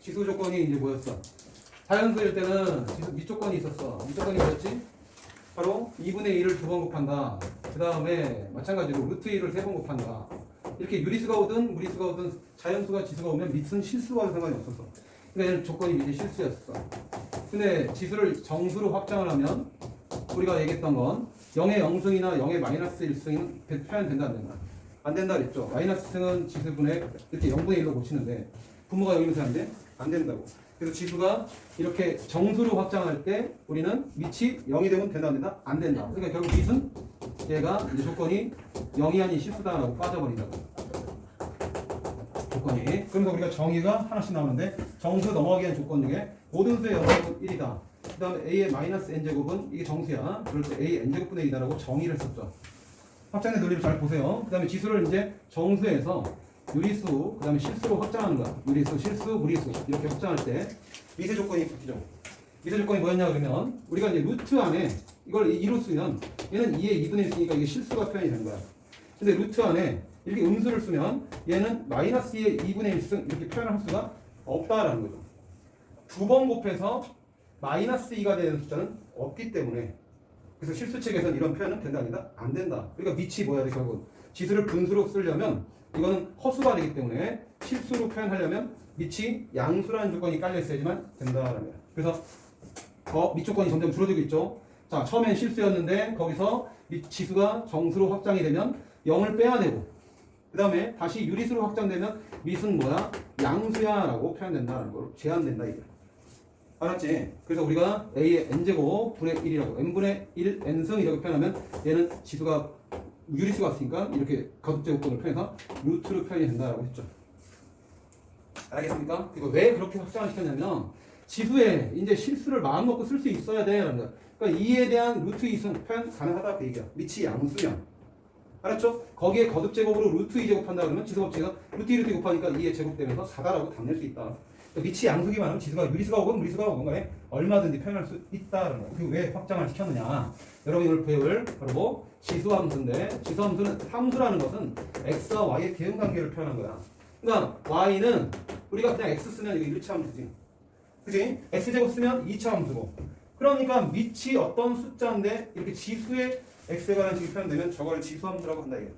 지수 조건이 이제 뭐였어? 자연수일 때는 지수 밑조건이 있었어. 밑조건이 뭐였지? 바로 2분의 1을 두 번 곱한다. 그 다음에 마찬가지로 루트 1을 세 번 곱한다. 이렇게 유리수가 오든 무리수가 오든 자연수가 지수가 오면 밑은 실수와 상관이 없었어. 그러니까 얘는 조건이 밑이 실수였어. 근데 지수를 정수로 확장을 하면 우리가 얘기했던 건 0의 0승이나 0의 마이너스 1승은 표현된다 안 된다? 안 된다 그랬죠. 마이너스 승은 지수분의 이렇게 0분의 1로 고치는데 분모가 0이면서 안 돼? 안 된다고. 그래서 지수가 이렇게 정수로 확장할 때 우리는 밑이 0이 되면 된다 안 된다? 안 된다. 그러니까 결국 밑은 얘가 이제 조건이 0이 아닌 실수다라고 빠져버린다고. 조건이. 그래서 우리가 정의가 하나씩 나오는데 정수 넘어가기 위한 조건 중에 모든 수의 0제곱은 1이다. 그 다음에 a의 마이너스 n제곱은 이게 정수야. 그럴 때 a n제곱분의 2다라고 정의를 썼죠. 확장된 논리를 잘 보세요. 그 다음에 지수를 이제 정수에서 유리수, 그 다음에 실수로 확장하는 거야. 유리수, 실수, 무리수 이렇게 확장할 때 미세 조건이 바뀌죠. 미세 조건이 뭐였냐 그러면 우리가 이제 루트 안에 이걸 2로 쓰면 얘는 2의 2분의 1 쓰니까 이게 실수가 표현이 되는 거야. 근데 루트 안에 이렇게 음수를 쓰면 얘는 마이너스 2의 2분의 1승 이렇게 표현을 할 수가 없다라는 거죠. 두 번 곱해서 마이너스 2가 되는 숫자는 없기 때문에 그래서 실수책에서는 이런 표현은 된다 아니다? 안 된다. 그러니까 밑이 뭐야 돼 결국 지수를 분수로 쓰려면 이거는 허수가 되기 때문에 실수로 표현하려면 밑이 양수라는 조건이 깔려 있어야지만 된다라는 거야. 그래서 밑 조건이 점점 줄어들고 있죠. 자 처음엔 실수였는데 거기서 밑 지수가 정수로 확장이 되면 0을 빼야 되고 그 다음에 다시 유리수로 확장되면 밑은 뭐야? 양수야 라고 표현된다는 걸 제한된다 이게. 알았지? 그래서 우리가 a의 n제곱 분의 1이라고 n분의 1 n승 이라고 표현하면 얘는 지수가 유리수가 왔으니까 이렇게 거듭제곱근을 표현해서 루트로 표현이 된다라고 했죠. 알겠습니까? 그리고 왜 그렇게 확장을 시켰냐면 지수에 이제 실수를 마음 먹고 쓸 수 있어야 돼라는 거야. 그러니까 2에 대한 루트 2승 표현 가능하다 그 얘기야. 밑이 양수면. 알았죠? 거기에 거듭제곱으로 루트 2제곱한다 그러면 지수법칙은 루트 2 루트 2 곱하니까 2의 제곱되면서 4다라고 답낼 수 있다. 밑이 양수기만 하면 지수가 유리수가 오건 무리수가 오건 간에 얼마든지 표현할 수 있다는 거예요. 그리고 왜 확장을 시켰느냐? 여러분이 오늘 배울 바로 지수함수인데 지수함수는 함수라는 것은 x와 y의 대응관계를 표현한 거야. 그러니까 y는 우리가 그냥 x 쓰면 이거 1차 함수지. 그지? x제곱 쓰면 2차 함수고. 그러니까 밑이 어떤 숫자인데 이렇게 지수의 x에 관한 식이 표현되면 저걸 지수함수라고 한다 이게.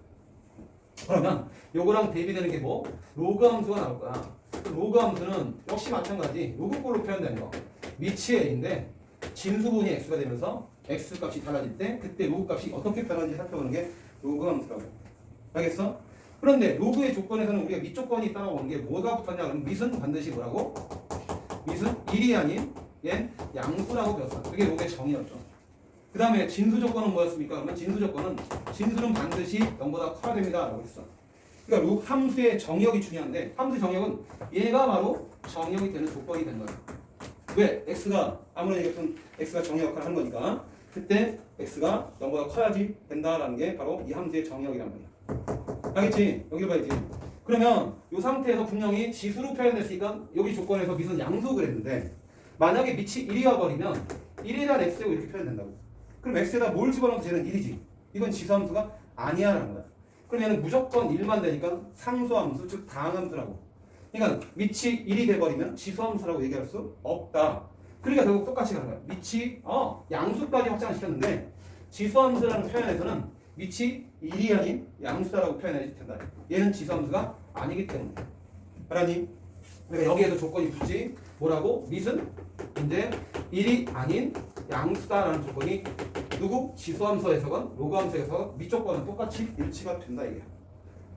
그러면 요거랑 대비되는 게 뭐? 로그 함수가 나올 거야. 로그 함수는 역시 마찬가지 로그꼴로 표현되는 거. 밑이 a인데 진수분이 x가 되면서 x 값이 달라질 때 그때 로그 값이 어떻게 변하는지 살펴보는 게 로그 함수라고. 알겠어? 그런데 로그의 조건에서는 우리가 밑 조건이 따라오는 게 뭐가 붙었냐 그러면 밑은 반드시 뭐라고? 밑은 1이 아닌 얘 양수라고 배웠어. 그게 로그의 정의였죠. 그 다음에 진수 조건은 뭐였습니까? 그러면 진수 조건은 진수는 반드시 0보다 커야 됩니다 라고 했어. 그러니까 로그 함수의 정의역이 중요한데 함수 정의역은 얘가 바로 정의역이 되는 조건이 된 거야. 왜? x가 아무런 얘기했던 x가 정의 역할을 하는 거니까 그때 x가 0보다 커야지 된다라는 게 바로 이 함수의 정의역이란 말이야. 알겠지? 여기를 봐야지. 그러면 이 상태에서 분명히 지수로 표현됐으니까 여기 조건에서 밑은 양수 그랬는데 만약에 밑이 1이 와버리면 1에 대한 x제곱 이렇게 표현된다고. 그럼 x에다 뭘 집어넣어도 쟤는 1이지. 이건 지수함수가 아니야라는 거야. 그럼 얘는 무조건 1만 되니까 상수함수 즉 다항함수라고. 그러니까 밑이 1이 돼버리면 지수함수라고 얘기할 수 없다. 그러니까 결국 똑같이 가는 거야. 밑이 양수까지 확장을 시켰는데 지수함수라는 표현에서는 밑이 1이 아닌 양수다라고 표현해야 된다. 얘는 지수함수가 아니기 때문에. 알았니? 그러니까 여기에도 조건이 붙지. 뭐라고? 밑은 이제 1이 아닌 양수다라는 조건이 누구? 지수함수에서건 로그함수에서건 밑 조건은 똑같이 일치가 된다 이게.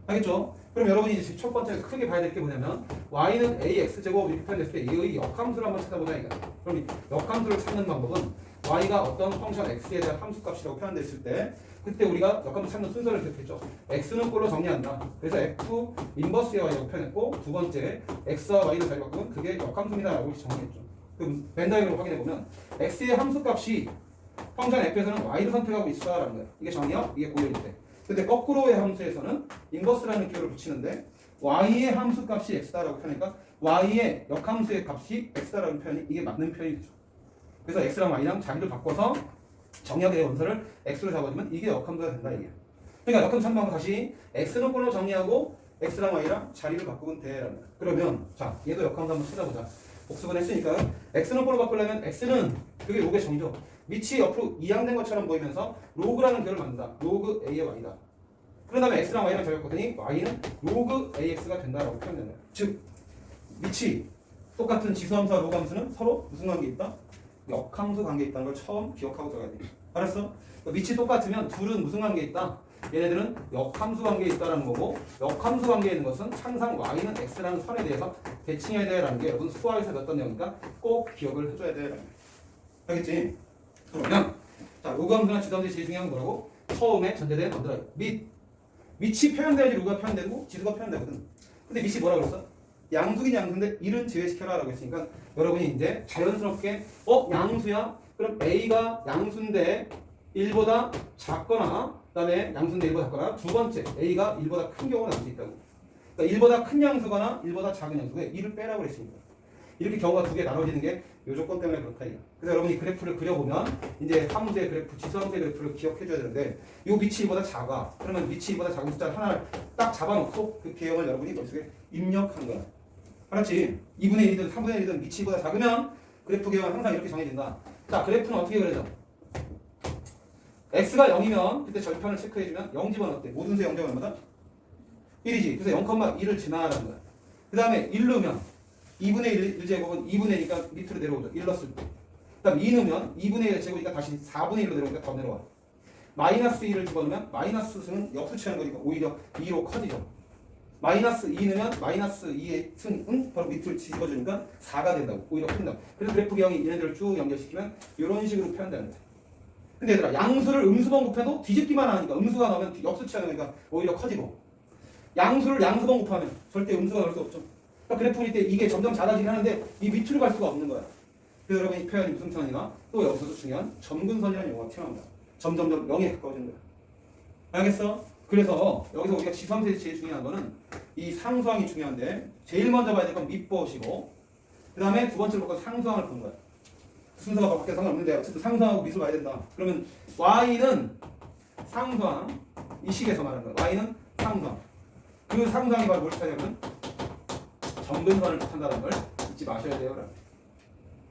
알겠죠? 그럼 여러분이 이제 첫 번째 크게 봐야 될 게 뭐냐면 y는 ax제곱 이렇게 표현됐을 때 얘의 역함수를 한번 찾아보자 이거. 그럼 이 역함수를 찾는 방법은 y가 어떤 펑션 x에 대한 함수값이라고 표현됐을 때 그때 우리가 역함수 찾는 순서를 이렇게 했죠. x는 꼴로 정리한다. 그래서 f 인버스의 y라고 표현했고 두 번째 x와 y를 잘 바꾸면 그게 역함수입니다 라고 정리했죠. 그럼 벤다이어그램을 확인해 보면 x의 함수값이 펑션 f에서는 y를 선택하고 있어라는 거예요. 이게 정의역, 이게 고열일 때. 근데 거꾸로의 함수에서는 인버스라는 기호를 붙이는데 y의 함수값이 x다라고 표현하니까 y의 역함수의 값이 x다라는 표현이 이게 맞는 표현이죠. 그래서 x랑 y랑 자리를 바꿔서 정의역의 원소를 x로 잡아주면 이게 역함수가 된다 이게. 그러니까 역함수 한 번 다시 x는 꼴로 정리하고 x랑 y랑 자리를 바꾸면 돼라는 거야. 그러면 자 얘도 역함수 한번 찾아보자. 복습은 했으니까 x는 꼴로 바꾸려면 x는 그게 로그의 정의죠. 밑이 옆으로 이양된 것처럼 보이면서 로그라는 결을 만든다. 로그 a의 y다. 그런 다음에 x랑 y랑 자리 바꿨더니 y는 로그 ax가 된다라고 표현된다. 즉 밑이 똑같은 지수함수와 로그함수는 서로 무슨 관계에 있다? 역함수 관계에 있다는 걸 처음 기억하고 들어가야 돼. 알았어? 밑이 똑같으면 둘은 무슨 관계에 있다? 얘네들은 역함수 관계에 있다는 거고 역함수 관계에 있는 것은 항상 y는 x라는 선에 대해서 대칭해야 돼라는 게 여러분 수학에서 배웠던 내용이니까 꼭 기억을 해줘야 돼. 알겠지? 그러면 자 로그함수나 지수함수의 제일 중요한 건 뭐라고? 처음에 전제된 만들어요. 밑이 표현돼야지 로그가 표현되고 지수가 표현되거든. 근데 밑이 뭐라고 그랬어? 양수긴 양수인데 1은 제외시켜라 라고 했으니까 여러분이 이제 자연스럽게 양수야? 그럼 A가 양수인데 1보다 작거나 그 다음에 양수인데 1보다 작거나 두 번째 A가 1보다 큰 경우는 알 수 있다고. 그러니까 1보다 큰 양수거나 1보다 작은 양수에 1을 빼라고 그랬으니까 이렇게 경우가 두 개 나눠지는 게 요 조건 때문에 그렇다 이거. 그래서 여러분이 그래프를 그려보면 이제 함수의 그래프, 지수함수의 그래프를 기억해줘야 되는데 요 밑이 1보다 작아. 그러면 밑이 1보다 작은 숫자 하나를 딱 잡아놓고 그 개형을 여러분이 머릿속에 입력한 거야. 알았지? 2분의 1이든 3분의 1이든 밑이 1보다 작으면 그래프 개형은 항상 이렇게 정해진다. 자 그래프는 어떻게 그려져? x가 0이면 그때 절편을 체크해주면 0 집어넣을 모든 수 0제곱 얼마다? 1이지. 그래서 0,1을 지나라는 거야. 그 다음에 1 넣으면 2분의 1제곱은 2분의 1이니까 밑으로 내려오죠. 1 넣었을 때. 그 다음에 2 넣으면 2분의 1 제곱이니까 다시 4분의 1로 내려오니까 더 내려와. 마이너스 1을 집어넣으면 마이너스 수는 역수치하는 거니까 오히려 2로 커지죠. 마이너스 2 넣으면 마이너스 2의 승은 바로 밑을 집어주니까 4가 된다고. 오히려 커진다고. 그래서 그래프 개형이 얘네들을 쭉 연결시키면 이런 식으로 표현되는 거야. 근데 얘들아 양수를 음수번 곱해도 뒤집기만 하니까 음수가 나오면 역수치하는 거니까 오히려 커지고 양수를 양수번 곱하면 절대 음수가 나올 수 없죠. 그러니까 그래프 그릴 때 이게 점점 작아지긴 하는데 이 밑으로 갈 수가 없는 거야. 그래서 여러분 이 표현이 무슨 표현이나 또 여기서도 중요한 점근선이라는 용어가 튀어나온다. 점점점 0에 가까워지는 거야. 알겠어? 그래서 여기서 우리가 지수함수에서 제일 중요한 거는 이 상수항이 중요한데 제일 먼저 봐야 될 건 밑보시고 그 다음에 두 번째로 볼 건 상수항을 보는 거야. 순서가 바뀌어서 상관없는데 어쨌든 상수항하고 밑을 봐야 된다. 그러면 y는 상수항 이 식에서 말하는 거야. y는 상수항. 그 상수항이 바로 뭘 찾냐면 점근선을 뜻한다는 걸 잊지 마셔야 돼요.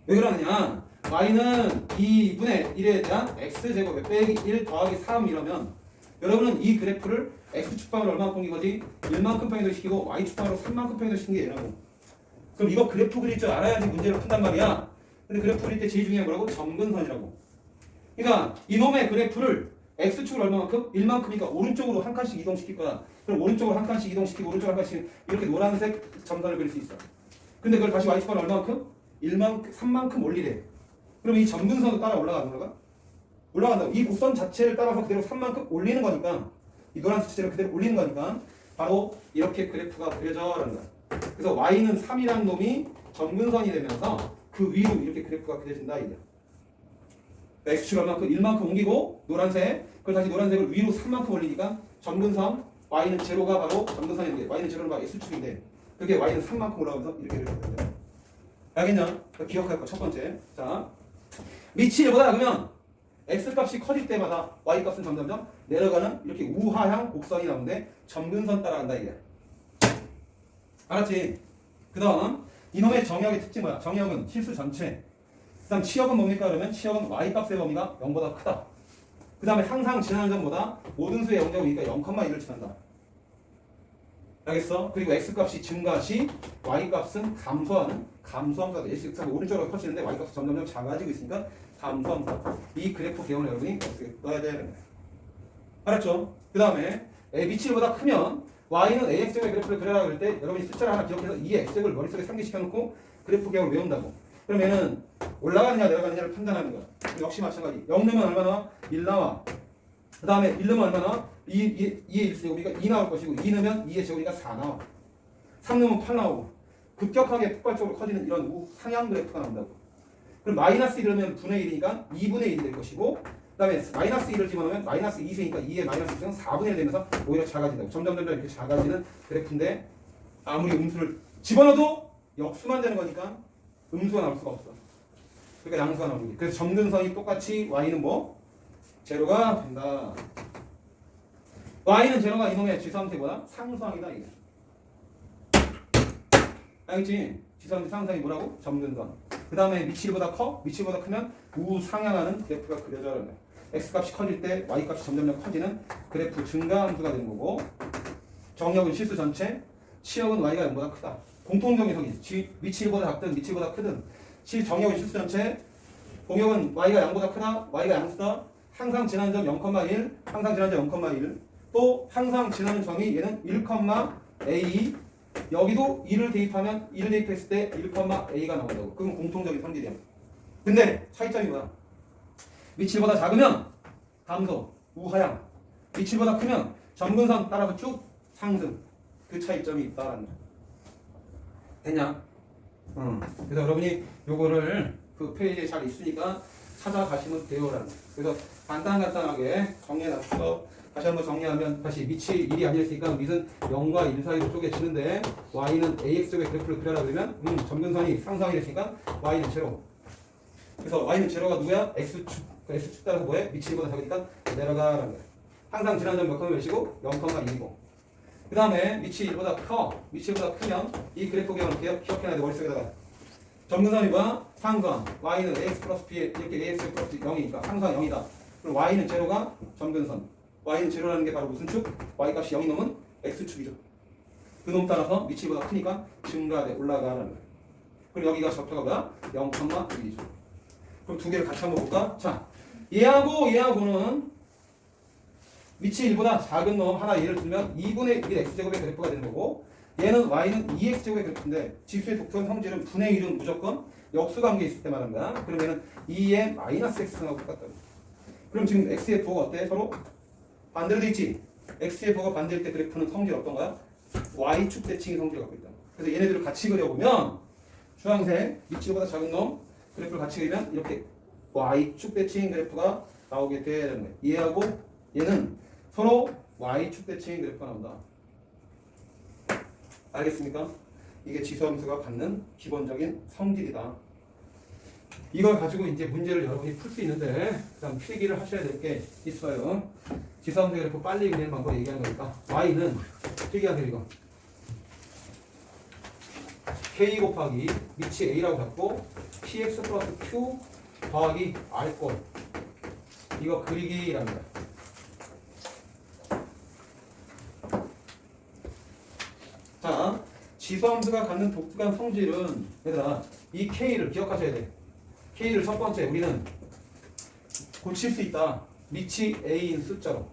왜 그러느냐? y는 2분의 1에 대한 x제곱에 빼기 1 더하기 3 이러면 여러분은 이 그래프를 x축방으로 얼마만큼 옮긴 거지? 1만큼 평행도 시키고 y축방으로 3만큼 평행도 시킨 게 얘라고. 그럼 이거 그래프 그릴 줄 알아야지 문제를 푼단 말이야. 근데 그래프 그릴 때 제일 중요한 거라고? 점근선이라고. 그러니까 이놈의 그래프를 x축을 얼마만큼? 1만큼이니까 오른쪽으로 한 칸씩 이동시킬 거야. 그럼 오른쪽으로 한 칸씩 이동시키고 오른쪽으로 한 칸씩 이렇게 노란색 점선을 그릴 수 있어. 근데 그걸 다시 y축방을 얼마만큼? 3만큼 올리래. 그럼 이 점근선도 따라 올라가는 거가? 올라간다고. 이 곡선 자체를 따라서 그대로 3만큼 올리는 거니까 이 노란색 자체를 그대로 올리는 거니까 바로 이렇게 그래프가 그려져라는 거야. 그래서 y는 3이라는 놈이 점근선이 되면서 그 위로 이렇게 그래프가 그려진다 이게. x축을 얼마큼? 1만큼 옮기고 노란색 그걸 다시 노란색을 위로 3만큼 올리니까 점근선 y는 제로가 바로 점근선인데 y는 제로는 바로 x축인데 그게 y는 3만큼 올라가면서 이렇게 그려진다. 알겠냐? 기억할 거 첫 번째. 자, 밑이 1보다 작으면 x 값이 커질 때마다 y 값은 점점점 내려가는 이렇게 우하향 곡선이 나오는데 점근선 따라간다 이게. 알았지? 그 다음 이놈의 정역의 특징 뭐야? 정역은 실수 전체. 그 다음 치역은 뭡니까? 그러면 치역은 y 값의 범위가 0보다 크다. 그 다음에 항상 지나는 점보다 모든 수의 0제곱이니까 0,1을 지난다. 알겠어? 그리고 x 값이 증가 시 y 값은 감소함수가 돼. x 값이 오른쪽으로 커지는데 y 값이 점점점 작아지고 있으니까 감소함수. 이 그래프 개요를 여러분이 어떻게 넣어야 되는 거야. 알았죠? 그 다음에 밑이 1보다 크면 y는 ax제곱의 그래프를 그려라 그럴 때 여러분이 숫자를 하나 기억해서 이 x제곱을 머릿속에 상기시켜 놓고 그래프 개요를 외운다고. 그럼 얘는 올라가느냐 내려가느냐를 판단하는 거야. 역시 마찬가지. 0 넣으면 얼마나? 1 나와. 그 다음에 1 넣으면 얼마나? 2의 1제곱이니까 2 나올 것이고 2 넣으면 2의 제곱이니까 4 나와. 3 넣으면 8 나오고 급격하게 폭발적으로 커지는 이런 상향 그래프가 나온다고. 그럼 마이너스 1을 넣으면 분의 1이니까 2분의 1이 될 것이고 그 다음에 마이너스 1을 집어넣으면 마이너스 2세니까 2의 마이너스 2는 4분의 1 되면서 오히려 작아진다고. 점점 이렇게 작아지는 그래프인데 아무리 음수를 집어넣어도 역수만 되는 거니까 음수가 나올 수가 없어. 그러니까 양수가 나오는 거지. 그래서 점근선이 똑같이 y는 뭐? 제로가 된다. y는 제로가 이놈의 지수함수보다 상수항이다 이게. 알겠지? 지수함수 상상이 뭐라고? 점근선. 그 다음에 밑이 1보다 커? 밑이 1보다 크면 우상향하는 그래프가 그려져요. x값이 커질 때 y값이 점점 커지는 그래프 증가함수가 되는 거고, 정역은 실수 전체, 치역은 y가 0보다 크다. 공통적인 성이지. 밑이 1보다 작든 밑이 1보다 크든 정역은 실수 전체, 공역은 y가 0보다 크다, y가 양수다. 항상 지나는 점 0,1, 항상 지나는 점 0,1. 또 항상 지나는 점이 얘는 1,a. 여기도 2를 대입했을 때 1,a가 나온다고. 그건 공통적인 성질이야. 근데 차이점이 뭐야? 밑이 1보다 작으면 감소, 우하향. 밑이 1보다 크면 점근선 따라서 쭉 상승. 그 차이점이 있다라는 거야. 됐냐? 그래서 여러분이 요거를 그 페이지에 잘 있으니까 찾아가시면 돼요라는 거야. 그래서 간단하게 정리해놨어. 다시 한번 정리하면 다시 밑이 1이 아니었으니까 밑은 0과 1 사이로 쪼개지는데 y는 ax쪽의 그래프를 그려라 그러면 점근선이 상상이 됐으니까 y는 제로. 그래서 y는 제로가 누구야? x축 따라서 뭐해? 밑이 1보다 작으니까 내려가라는 거야. 항상 지난 점 몇 컴마 몇이고 0,2고. 그 다음에 밑이 1보다 커. 밑이 1보다 크면 이 그래프 기억을 기억해놔야 돼. 머릿속에다가. 점근선이 뭐야? 상선. y는 ax 플러스 b 이렇게 ax 플러스 0이니까 항상 0이다. 그럼 y는 제로가 점근선. y는 제로라는 게 바로 무슨 축? y값이 0이 넘은 x축이죠. 그 놈 따라서 밑이 1보다 크니까 증가돼 올라가라는 거야. 그럼 여기가 좌표가 뭐야? 0,1이죠. 그럼 두 개를 같이 한번 볼까? 자, 얘하고는 밑이 1보다 작은 놈 하나 예를 들면 2분의 1 x제곱의 그래프가 되는 거고, 얘는 y는 2x제곱의 그래프인데 지수의 독특한 성질은 분의 1은 무조건 역수관계 있을 때 말하는 거야. 그럼 얘는 2의 마이너스 x하고 똑같다. 그럼 지금 x의 부호가 어때? 서로 반대로 돼 있지? x의 부호가 반대일 때 그래프는 성질 어떤 거야? y축 대칭의 성질을 갖고 있다. 그래서 얘네들을 같이 그려보면 주황색 밑이 1보다 작은 놈 그래프를 같이 그리면 이렇게 y축 대칭 그래프가 나오게 되는 거예요. 얘하고 얘는 서로 y축 대칭 그래프가 나온다. 알겠습니까? 이게 지수함수가 갖는 기본적인 성질이다. 이걸 가지고 이제 문제를 여러분이 풀 수 있는데 그다음 필기를 하셔야 될 게 있어요. 지수함수 그래프 빨리 그리는 방법 얘기하는 거니까 y는 필기하세요. 이거 k 곱하기 밑이 a라고 잡고 px 플러스 q 더하기 r꼴 이거 그리기라는 거야. 자, 지수함수가 갖는 독특한 성질은 얘들아 이 k를 기억하셔야 돼. k를 첫 번째 우리는 고칠 수 있다. 밑이 a인 숫자로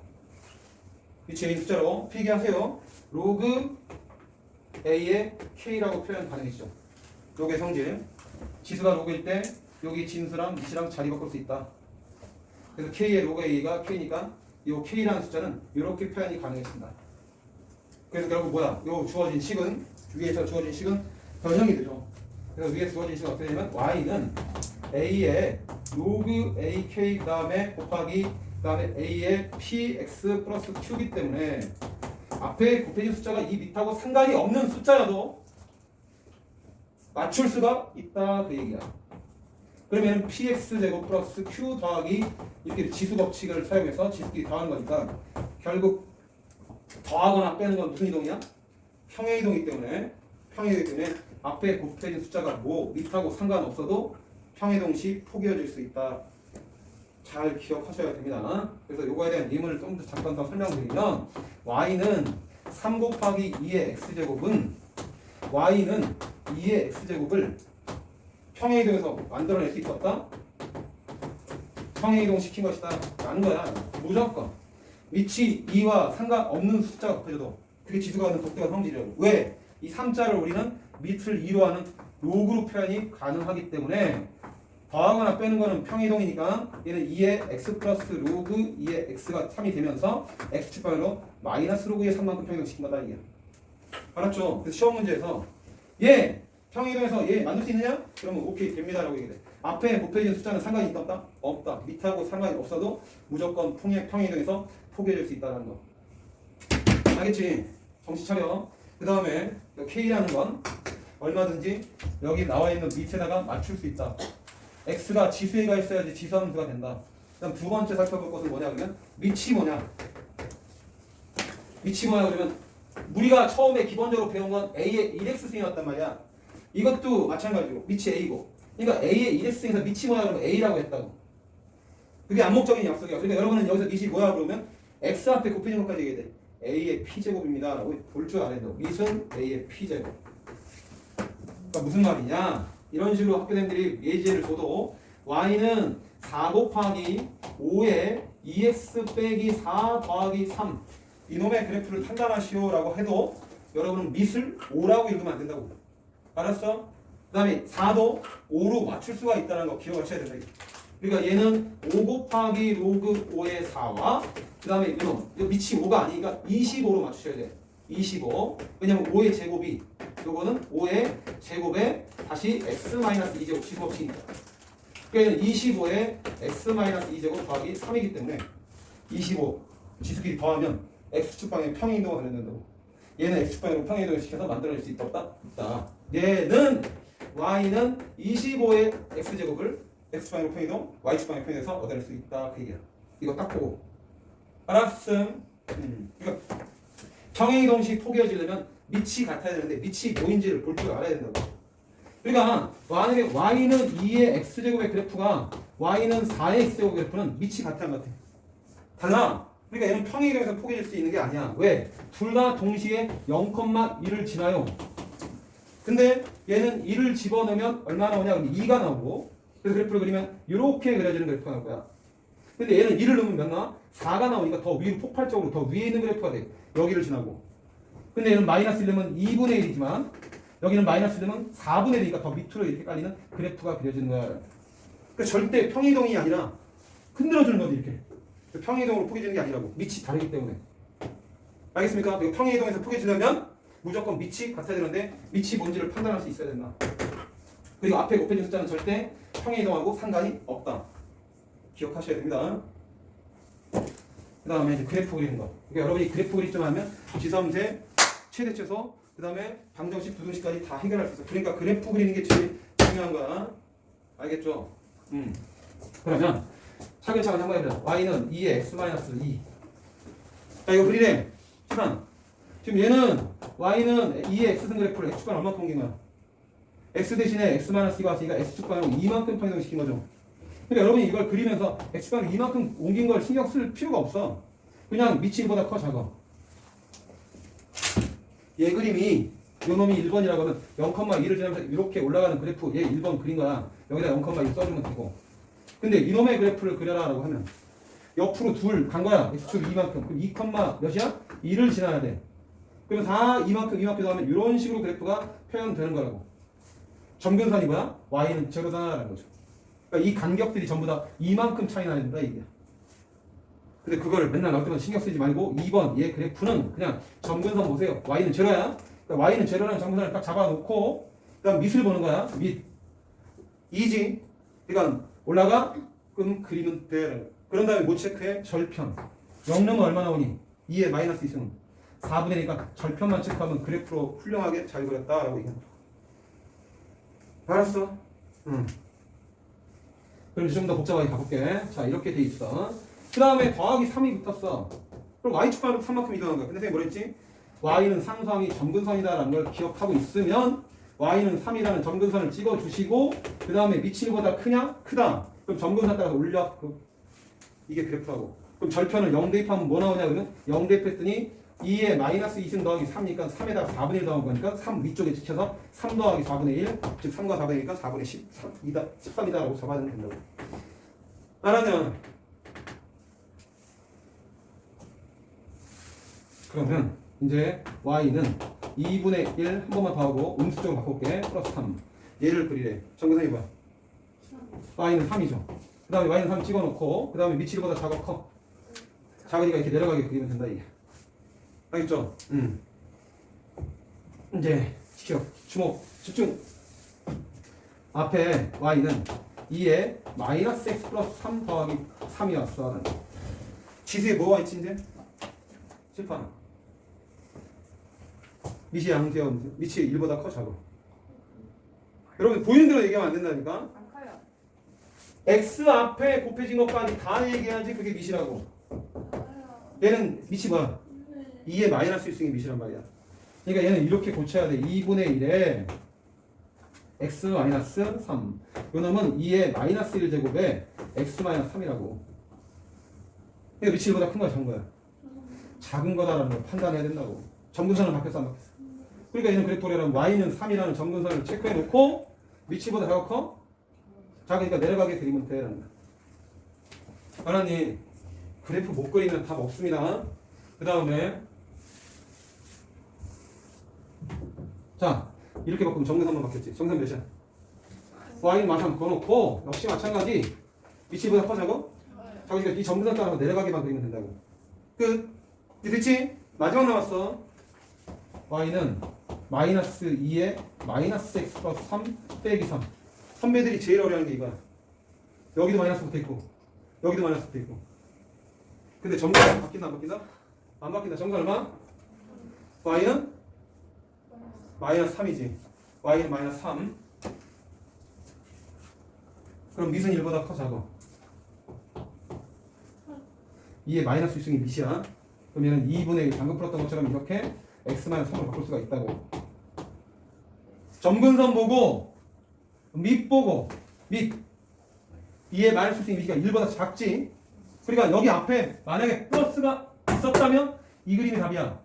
필기하세요. 로그 a의 k라고 표현 가능이죠. 로그의 성질 지수가 로그일 때 여기 진수랑 밑이랑 자리 바꿀 수 있다. 그래서 k의 로그 a가 k니까 이 k라는 숫자는 이렇게 표현이 가능했습니다. 그래서 결국 뭐야? 요 주어진 식은 위에서 주어진 식은 변형이 되죠. 그래서 위에 주어진 식은 어떻게 되냐면 y는 a의 로그 ak 그다음에 곱하기 그다음에 a의 px 플러스 q이기 때문에 앞에 곱해진 숫자가 이 밑하고 상관이 없는 숫자여도 맞출 수가 있다 그 얘기야. 그러면 px제곱 플러스 q 더하기 이렇게 지수 법칙을 사용해서 지수끼리 더하는 거니까 결국 더하거나 빼는 건 무슨 이동이야? 평행 이동이기 때문에 앞에 곱해진 숫자가 뭐 밑하고 상관없어도 평행 이동 시 포개어질 수 있다. 잘 기억하셔야 됩니다. 그래서 요거에 대한 예문을 좀 더 잠깐 더 설명드리면 y는 3 곱하기 2의 x제곱은 y는 2의 x제곱을 평행이동에서 만들어낼 수 있었다. 평행이동 시킨 것이다 라는 거야. 무조건 밑이 2와 상관없는 숫자가 곱해져도 그게 지수가 하는 독특한 성질이라고. 왜? 이 3자를 우리는 밑을 2로 하는 로그로 표현이 가능하기 때문에 더하거나 빼는 거는 평이동이니까 얘는 2의 x 플러스 로그 2의 x가 3이 되면서 x축방으로 마이너스 로그 2의 3만큼 평이동 시킨 거다 이게. 알았죠? 그래서 시험 문제에서 얘 평이동에서 얘 만들 수 있느냐? 그러면 오케이 됩니다라고 얘기해. 앞에 곱해진 숫자는 상관이 있다 없다? 없다. 밑하고 상관이 없어도 무조건 평이동에서 포기해줄 수 있다는 거. 알겠지? 정신 차려. 그 다음에 k라는 건 얼마든지 여기 나와 있는 밑에다가 맞출 수 있다. x가 지수에 가 있어야지 지수함수가 된다. 그다음 두 번째 살펴볼 것은 뭐냐 그러면 밑이 뭐냐 그러면 우리가 처음에 기본적으로 배운 건 a의 1x승이었단 말이야. 이것도 마찬가지로 밑이 A고. 그러니까 A의 이레스에서 밑이 뭐야 그러면 A라고 했다고. 그게 암묵적인 약속이야. 그러니까 여러분은 여기서 밑이 뭐야 그러면 x 앞에 곱해진 것까지 얘기해 돼. A의 P제곱입니다 라고 볼 줄 알아야 돼. 밑은 A의 P제곱. 그러니까 무슨 말이냐? 이런 식으로 학교생들이 예제를 줘도 y는 4 곱하기 5에 2x 빼기 4 더하기 3 이놈의 그래프를 판단하시오 라고 해도 여러분은 밑을 5라고 읽으면 안 된다고. 알았어? 그 다음에 4도 5로 맞출 수가 있다는 거 기억하셔야 된다. 그러니까 얘는 5 곱하기 로그 5의 4와 그 다음에 이놈 밑이 5가 아니니까 25로 맞추셔야 돼. 25. 왜냐면 5의 제곱이 요거는 5의 제곱에 다시 x-2제곱 지수법칙이니까. 그러니까 25에 x-2제곱 더하기 3이기 때문에 25 지수끼리 더하면 x축방에 평행이동을 관련된다고. 얘는 x축방으로 평행이동을 시켜서 만들어낼 수 있다 없다? 있다. 얘는 y는 25의 x제곱을 x축방으로 평행이동 y축방에 평행해서 얻어낼 수 있다. 그 얘기야. 이거 딱 보고 알았음. 그러니까 평행이동식 포개어지려면 밑이 같아야 되는데 밑이 뭐인지를 볼 줄 알아야 된다고. 그러니까 만약에 y는 2의 x제곱의 그래프가 y는 4의 x제곱 그래프는 밑이 같아 안 같아? 달라. 그러니까 얘는 평행이동에서 포개질 수 있는 게 아니야. 왜? 둘 다 동시에 0,1을 지나요. 근데 얘는 1을 집어넣으면 얼마 나오냐? 그럼 2가 나오고 그래서 그래프를 그리면 이렇게 그려지는 그래프가 나올 거야. 근데 얘는 1을 넣으면 몇 나와? 4가 나오니까 더 위로 폭발적으로 더 위에 있는 그래프가 돼. 여기를 지나고. 근데 얘는 마이너스 1이면 2분의 1이지만 여기는 마이너스 1이면 4분의 1이니까 더 밑으로 이렇게 깔리는 그래프가 그려지는 거야. 그러니까 절대 평행이동이 아니라 흔들어주는 거지 이렇게. 평행이동으로 포개지는 게 아니라고. 밑이 다르기 때문에. 알겠습니까? 평행이동에서 포개지려면 무조건 밑이 같아야 되는데 밑이 뭔지를 판단할 수 있어야 된다. 그리고 앞에 곱해진 숫자는 절대 평행이동하고 상관이 없다. 기억하셔야 됩니다. 그 다음에 이제 그래프 그리는 거. 그러니까 여러분이 그래프 그릴 줄 알면 지수함수 최대 최소 그 다음에 방정식 부등식까지 다 해결할 수 있어. 그러니까 그래프 그리는 게 제일 중요한 거야. 알겠죠? 그러면 차근차근 한번 해보자. y는 2의 x-2. 자 이거 그리래. 시간. 지금 얘는 y는 2의 x승 그래프를 x축간 얼마큼 옮긴 거야? x 대신에 x-2가 왔으니까 x축간으로 이만큼 평행시킨 거죠. 그러니까 여러분이 이걸 그리면서 x축간으로 이만큼 옮긴 걸 신경 쓸 필요가 없어. 그냥 밑이 1보다 커 작아. 얘 그림이 요 놈이 1번이라고 하면 0,2를 지나면서 이렇게 올라가는 그래프 얘 1번 그린 거야. 여기다 0,2 써주면 되고. 근데 이놈의 그래프를 그려라 라고 하면 옆으로 둘 간 거야. x축 2만큼. 그럼 2, 몇이야? 2를 지나야 돼. 그러면 다 이만큼 더하면 이런 식으로 그래프가 표현되는 거라고. 점근선이 뭐야? y는 제로다라는 거죠. 그러니까 이 간격들이 전부 다 이만큼 차이 나야 된다 이게. 근데 그걸 맨날 나올 때마다 신경 쓰지 말고 2번 얘 그래프는 그냥 점근선 보세요. y는 제로야. 그러니까 y는 제로라는 점근선을 딱 잡아놓고 그다음 밑을 보는 거야. 밑. 2지. 그러니까 올라가? 그럼 그리면 돼. 그런 다음에 뭐 체크해? 절편. 0는 얼마 나오니? 2에 마이너스 있으면 4분의니까 절편만 체크하면 그래프로 훌륭하게 잘 그렸다라고 얘기합니다. 알았어? 그럼 좀 더 복잡하게 가볼게. 자 이렇게 돼 있어. 그 다음에 더하기 3이 붙었어. 그럼 y축방으로 3만큼 이동한 거야. 근데 선생님 뭐랬지? y는 상수항이 점근선이다라는 걸 기억하고 있으면 y는 3이라는 점근선을 찍어주시고 그 다음에 밑이 1보다 크냐? 크다. 그럼 점근선 따라서 올려. 이게 그래프라고. 그럼 절편을 0 대입하면 뭐 나오냐 그러면 0 대입했더니 2에 마이너스 2승 더하기 3이니까 3에다가 4분의 1 더한 거니까 3 위쪽에 지켜서 3 더하기 4분의 1 즉 3과 4분의 1이니까 4분의 13이다라고 잡아주면 된다고. 알았냐? 그러면 이제 y는 2분의 1 한 번만 더 하고 음수적으로 바꿀게. 플러스 3 얘를 그리래. 점근선이 뭐야? y는 3이죠. 그 다음에 y는 3 찍어놓고 그 다음에 밑이 1보다 작아 커. 작으니까 이렇게 내려가게 그리면 된다 이게. 알겠죠? 이제 지켜. 주목. 집중. 앞에 y는 2에 마이너스 x 플러스 3 더하기 3이었어. 지수에 뭐가 있지 이제? 칠판. 밑이 양수야 음수. 밑이 1보다 커 작아. 여러분 보이는 대로 얘기하면 안 된다니까? 안 커요. x 앞에 곱해진 것까지 다 얘기해야지 그게 밑이라고. 얘는 밑이 뭐야? 2의 마이너스 1승이 밑이란 말이야. 그러니까 얘는 이렇게 고쳐야 돼. 2분의 1에 x 마이너스 3. 요놈은 2의 마이너스 1제곱에 x 마이너스 3이라고. 이거 위치 1보다 큰 거야, 작은 거야? 작은 거다라는 걸 판단해야 된다고. 점근선은 바뀌었어, 안 바뀌었어? 그러니까 얘는 그래프라면 y는 3이라는 점근선을 체크해 놓고 위치보다 작아 커? 작으니까 내려가게 그리면 돼라는 거야. 알았니? 그래프 못 그리면 답 없습니다. 그 다음에 자 이렇게 바꾸면 정근선만 바뀌었지. 정근 몇이야? y는 마삼 그어놓고 역시 마찬가지 위치보다 커 작아? 작으니까 이 정근선 따라서 내려가게만 그리면 된다고. 끝. 이제 됐지? 마지막 남았어. y는 마이너스 2에 마이너스 x 플러스 3 빼기 3. 선배들이 제일 어려워하는 게 이거야. 여기도 마이너스 붙어있고 여기도 마이너스 붙어있고. 근데 정근선 바뀐다 안 바뀐다? 안 바뀐다. 정근선 얼마? y는 마이너스 3이지. y는 마이너스 3. 그럼 밑은 1보다 커 작아? 2의 마이너스 유승이 밑이야. 그럼 얘는 2분의 1 방금 풀었던 것처럼 이렇게 x 마이너스 3을 바꿀 수가 있다고. 점근선 보고 밑 보고 밑 2의 마이너스 유승이 밑이가 1보다 작지. 그러니까 여기 앞에 만약에 플러스가 있었다면 이 그림이 답이야.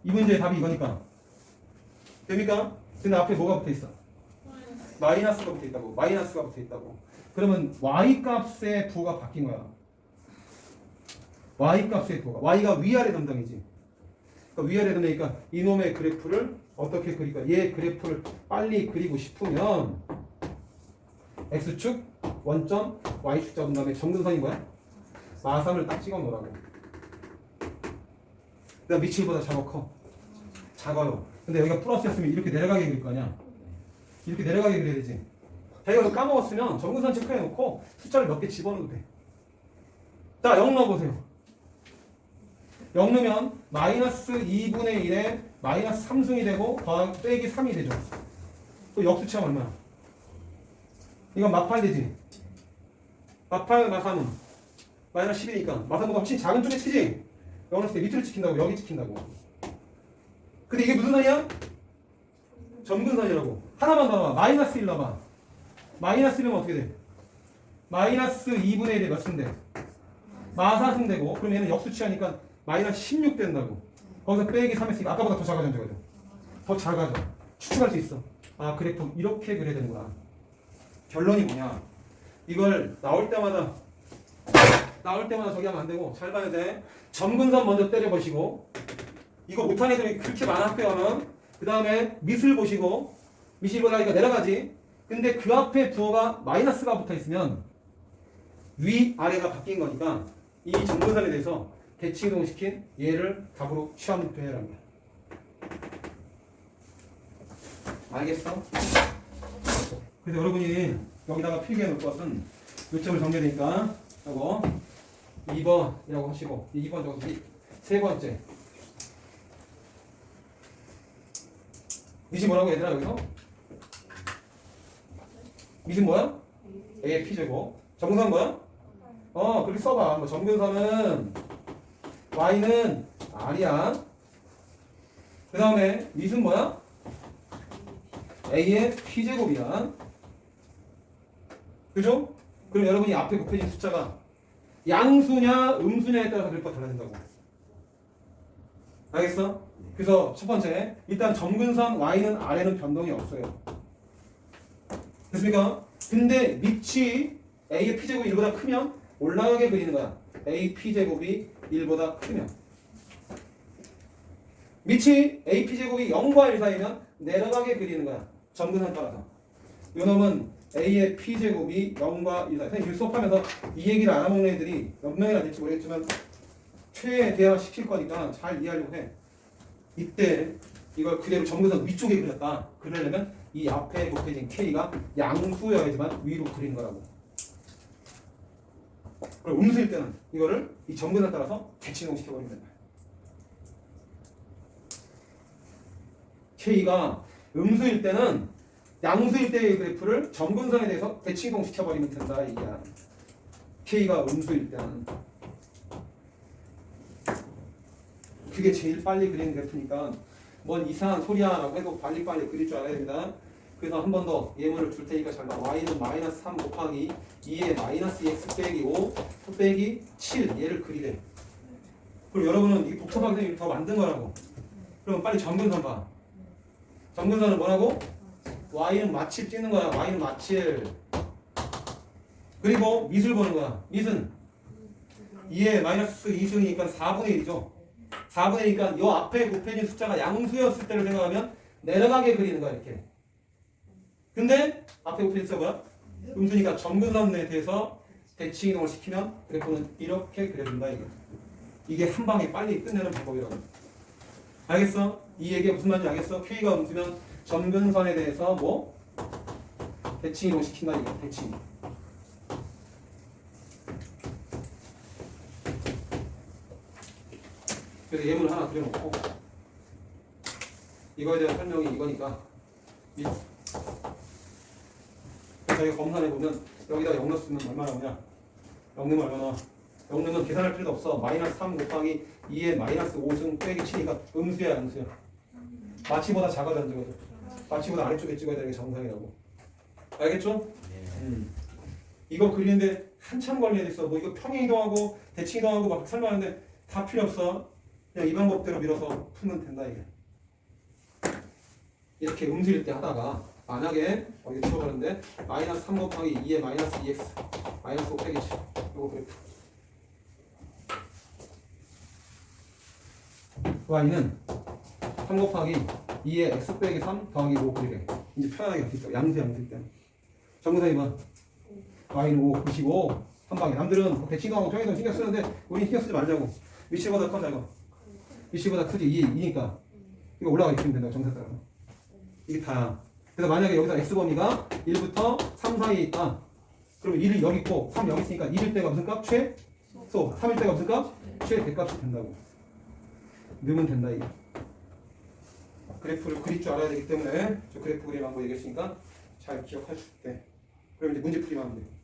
이 문제의 답이 이거니까. 됩니까? 근데 앞에 뭐가 붙어있어? 마이너스가 붙어있다고. 마이너스가 붙어있다고. 그러면 y 값의 부호가 바뀐 거야. y 값의 부호가. y가 위아래 담당이지. 그러니까 위아래 담당이니까 이놈의 그래프를 어떻게 그릴까? 얘 그래프를 빨리 그리고 싶으면 x축 원점 y축 잡은 다음에 점근선이 뭐야? 마삼을 딱 찍어 놓으라고. 내가 밑칠보다 작아 커? 작아요. 근데 여기가 플러스였으면 이렇게 내려가게 그릴 거 아니야? 이렇게 내려가게 그려야 되지. 자기가 이거 까먹었으면 점근선 체크해 놓고 숫자를 몇 개 집어넣어도 돼. 자, 0 넣어보세요. 0 넣으면 마이너스 2분의 1에 마이너스 3승이 되고 더하기 빼기 3이 되죠. 또 역수치하면 얼마야? 이건 마파이 되지. 마파이 마삼은 마이너스 10이니까 마삼보다 훨씬 작은 쪽에 치지. 0 넣었을 때 밑으로 찍힌다고. 여기 찍힌다고. 근데 이게 무슨 선이야? 점근선이라고. 하나만 더 넣어봐. 마이너스 1 넣어봐. 마이너스 1이면 어떻게 돼? 마이너스 2분의 1에 몇 승 돼? 마사승 되고. 그럼 얘는 역수치하니까 마이너스 16 된다고. 거기서 빼기 3 했으니까 아까보다 더 작아졌죠. 그죠? 더 작아져. 추측할 수 있어. 아, 그래프 이렇게 그려야 되는구나. 결론이 뭐냐? 이걸 나올 때마다 저기 하면 안 되고 잘 봐야 돼. 점근선 먼저 때려보시고 이거 못한 애들이 그렇게 많아 학교 가면 그 다음에 밑을 보시고 밑이 보다 이거 내려가지. 근데 그 앞에 부호가 마이너스가 붙어있으면 위 아래가 바뀐 거니까 이 점근선에 대해서 대칭이동시킨 얘를 답으로 취하면 되라는 거야. 알겠어? 그래서 여러분이 여기다가 필기해 놓을 것은 요점을 정리해야 되니까 이거 2번이라고 하시고 2번 저기 세 번째 밑이 뭐라고 얘들아 여기서? 밑이 뭐야? A의 P제곱. 점근선 뭐야? 그렇게 써봐. 뭐 점근선은 Y는 R이야. 그 다음에 밑은 뭐야? A의 P제곱이야. 그죠? 그럼 여러분이 앞에 곱해진 숫자가 양수냐 음수냐에 따라서 그래프가 달라진다고. 알겠어? 그래서 첫 번째 일단 점근선 Y는 R에는 변동이 없어요. 됐습니까? 근데 밑이 A의 P제곱이 1보다 크면 올라가게 그리는 거야. A P제곱이 1보다 크면. 밑이 A P제곱이 0과 1 사이면 내려가게 그리는 거야. 점근선 따라서. 요놈은 A의 P제곱이 0과 1 사이. 선생님 수업하면서 이 얘기를 알아먹는 애들이 몇 명이나 될지 모르겠지만 최대한 시킬 거니까 잘 이해하려고 해. 이때 이걸 그대로 점근선 위쪽에 그렸다. 그러려면 이 앞에 곱해진 K가 양수여야지만 위로 그리는 거라고. 그리고 음수일 때는 이거를 이 점근선 따라서 대칭동시켜버리면 된다. K가 음수일 때는 양수일 때의 그래프를 점근선에 대해서 대칭동시켜버리면 된다. 이야. K가 음수일 때는 그게 제일 빨리 그리는 그래프니까 뭔 이상한 소리야 라고 해도 빨리빨리 그릴 줄 알아야 됩니다. 그래서 한 번 더 예문을 줄 테니까 잘 봐. y는 마이너스 3 곱하기 2의 마이너스 x 빼기 5 빼기 7 얘를 그리래. 그리고 여러분은 이 복잡하게 더 만든 거라고. 그럼 빨리 점근선 봐. 점근선은 뭐라고? y는 마칠 찍는 거야. y는 마칠. 그리고 밑을 보는 거야. 밑은 2의 마이너스 2승이니까 4분의 1이죠. 4분의 1이니까 요 앞에 곱해진 숫자가 양수였을 때를 생각하면 내려가게 그리는 거야 이렇게. 근데 앞에 곱해진 숫자가 뭐야? 음수니까 점근선에 대해서 대칭 이동을 시키면 그래프는 이렇게 그려준다 이게. 이게 한 방에 빨리 끝내는 방법이라고. 알겠어? 이 얘기가 무슨 말인지 알겠어? K가 음수면 점근선에 대해서 뭐? 대칭 이동 시킨다 이게. 대칭. 그래서 예문을 하나 그려놓고 이거에 대한 설명이 이거니까 저희가 검산해 보면 여기다 0 넣으면 얼마나 오냐? 0 넣으면 얼마나? 0 넣으면 계산할 필요도 없어. 마이너스 3 곱하기 2의 마이너스 5승 빼기 7이니까 음수야 음수야. 마치보다 작아져야 되거든. 마치보다 아래쪽에 찍어야 되는 게 정상이라고. 알겠죠? 이거 그리는데 한참 걸려야 있어. 뭐 이거 평행 이동하고 대칭 이동하고 막 설명하는데 다 필요 없어. 그냥 이 방법대로 밀어서 풀면 된다 이게. 이렇게 음수일 때 하다가 만약에 여기 들어가는데 마이너스 3 곱하기 2의 마이너스 2x 마이너스 5 빼기 7 요거 그래프. y는 3 곱하기 2의 x 빼기 3 더하기 5 그리래. 이제 편하게 할 수 있어. 양수일 때. 정근선이 봐. y는 5, 95 한 방에. 남들은 대칭하고 평행이동 신경 쓰는데 우리 신경 쓰지 말자고. 위치보다 커 작아. 위치보다 크지 2니까 이거 올라가 있으면 된다고 정사 따라. 이게 다야. 그래서 만약에 여기서 x 범위가 1부터 3 사이에 있다. 그러면 1이 여기 있고 3 여기 있으니까 1일 때가 무슨 값? 최소. 3일 때가 무슨 값? 최대값이 된다고. 넣으면 된다 이게. 그래프를 그릴 줄 알아야 되기 때문에 저 그래프 그림 한번 얘기했으니까 잘 기억하실 때. 그럼 이제 문제 풀이만 하면 돼요.